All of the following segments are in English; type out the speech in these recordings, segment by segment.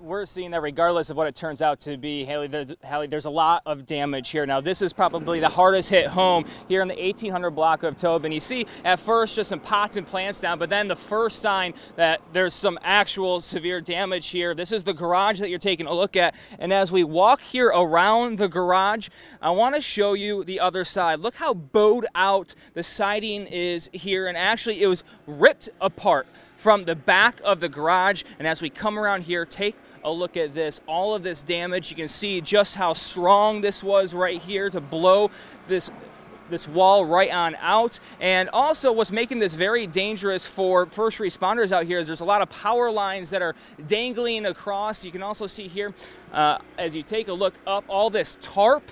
We're seeing that regardless of what it turns out to be, Haley, there's a lot of damage here. Now, this is probably the hardest hit home here in the 1800 block of Tobin. You see at first just some pots and plants down, but then the first sign that there's some actual severe damage here. This is the garage that you're taking a look at. And as we walk here around the garage, I want to show you the other side. Look how bowed out the siding is here. And actually, it was ripped apart from the back of the garage. And as we come around here, take a look at this, all of this damage. You can see just how strong this was right here to blow this wall right on out. And also what's making this very dangerous for first responders out here is there's a lot of power lines that are dangling across. You can also see here, as you take a look up, all this tarp.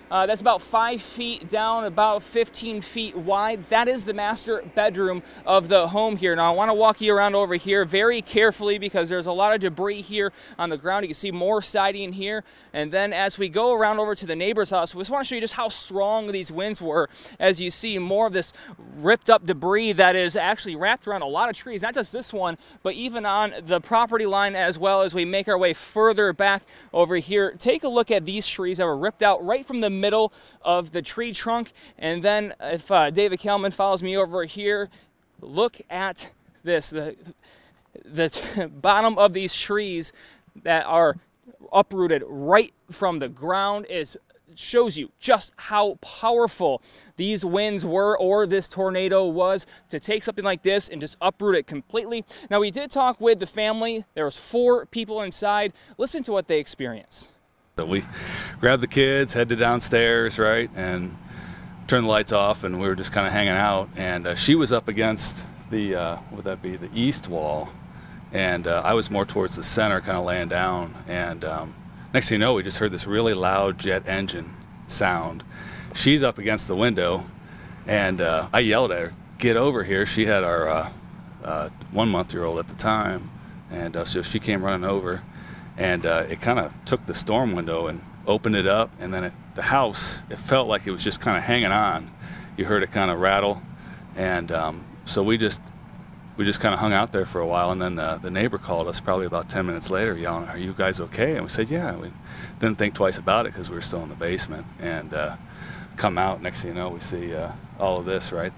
That's about 5 feet down, about 15 feet wide. That is the master bedroom of the home here. Now I want to walk you around over here very carefully because there's a lot of debris here on the ground. You can see more siding here. And then as we go around over to the neighbor's house, we just want to show you just how strong these winds were. As you see more of this ripped up debris that is actually wrapped around a lot of trees, not just this one, but even on the property line as well. As we make our way further back over here, take a look at these trees that were ripped out right from the middle of the tree trunk. And then if David Kalman follows me over here, look at this, the bottom of these trees that are uprooted right from the ground shows you just how powerful these winds were, or this tornado was, to take something like this and just uproot it completely. Now, we did talk with the family. There was 4 people inside. Listen to what they experienced. So we grabbed the kids, headed downstairs, right, and turned the lights off, and we were just kind of hanging out. And she was up against the, would that be the east wall, and I was more towards the center, kind of laying down. And next thing you know, we just heard this really loud jet engine sound. She's up against the window, and I yelled at her, "Get over here." She had our 1-month-old at the time, and so she came running over. And it kind of took the storm window and opened it up, and then the house, it felt like it was just kind of hanging on. You heard it kind of rattle, and so we just kind of hung out there for a while, and then the neighbor called us probably about 10 minutes later yelling, "Are you guys okay?" And we said, "Yeah." We didn't think twice about it because we were still in the basement, and come out, next thing you know, we see all of this, right?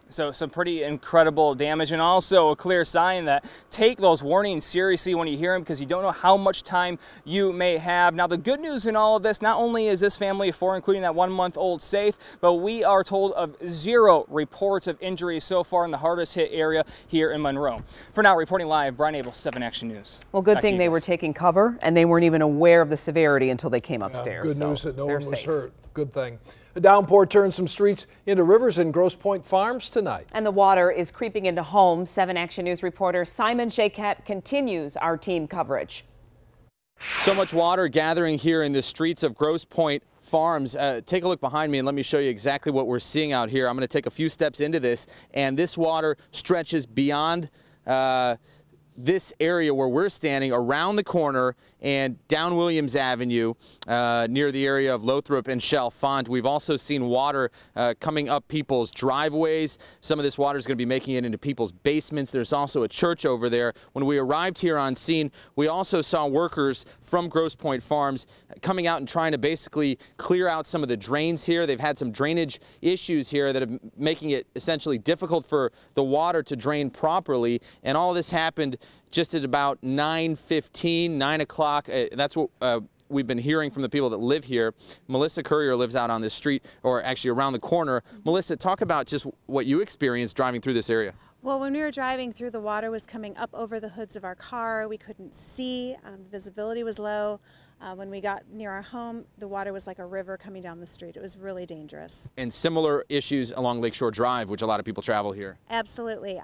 So some pretty incredible damage, and also a clear sign that take those warnings seriously when you hear them, because you don't know how much time you may have. Now, the good news in all of this, not only is this family of 4, including that 1-month-old, safe, but we are told of 0 reports of injuries so far in the hardest hit area here in Monroe. For now, reporting live, Brian Abel, 7 Action News. Well, good thing they were taking cover and they weren't even aware of the severity until they came upstairs. Good news that no one was hurt. Good thing. A downpour turned some streets into rivers in Grosse Pointe Farms tonight. And the water is creeping into homes. 7 Action News reporter Simon Jaycat continues our team coverage. So much water gathering here in the streets of Grosse Pointe Farms. Take a look behind me and let me show you exactly what we're seeing out here. I'm going to take a few steps into this, and this water stretches beyond this area where we're standing, around the corner and down Williams Avenue near the area of Lothrop and Chalfont. We've also seen water coming up people's driveways. Some of this water is going to be making it into people's basements. There's also a church over there. When we arrived here on scene, we also saw workers from Grosse Pointe Farms coming out and trying to basically clear out some of the drains here. They've had some drainage issues here that are making it essentially difficult for the water to drain properly, and all this happened just at about 9:15, 9 o'clock. That's what we've been hearing from the people that live here. Melissa Courier lives out on this street, or actually around the corner. Melissa, talk about just what you experienced driving through this area. Well, when we were driving through, the water was coming up over the hoods of our car. We couldn't see. Visibility was low. When we got near our home, the water was like a river coming down the street. It was really dangerous. And similar issues along Lakeshore Drive, which a lot of people travel here. Absolutely.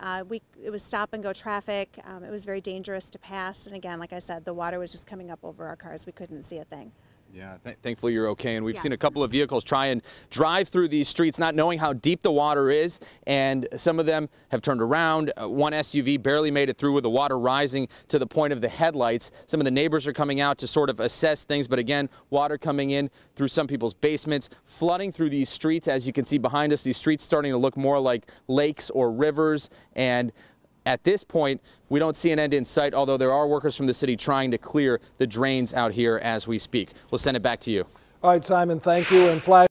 It was stop and go traffic. It was very dangerous to pass. And again, like I said, the water was just coming up over our cars. We couldn't see a thing. Yeah, thankfully you're okay. And we've seen a couple of vehicles try and drive through these streets not knowing how deep the water is, and some of them have turned around. One SUV barely made it through with the water rising to the point of the headlights. Some of the neighbors are coming out to sort of assess things, but again, water coming in through some people's basements, flooding through these streets. As you can see behind us, these streets starting to look more like lakes or rivers, and At this point, we don't see an end in sight, although there are workers from the city trying to clear the drains out here as we speak. We'll send it back to you. All right, Simon, thank you. And flash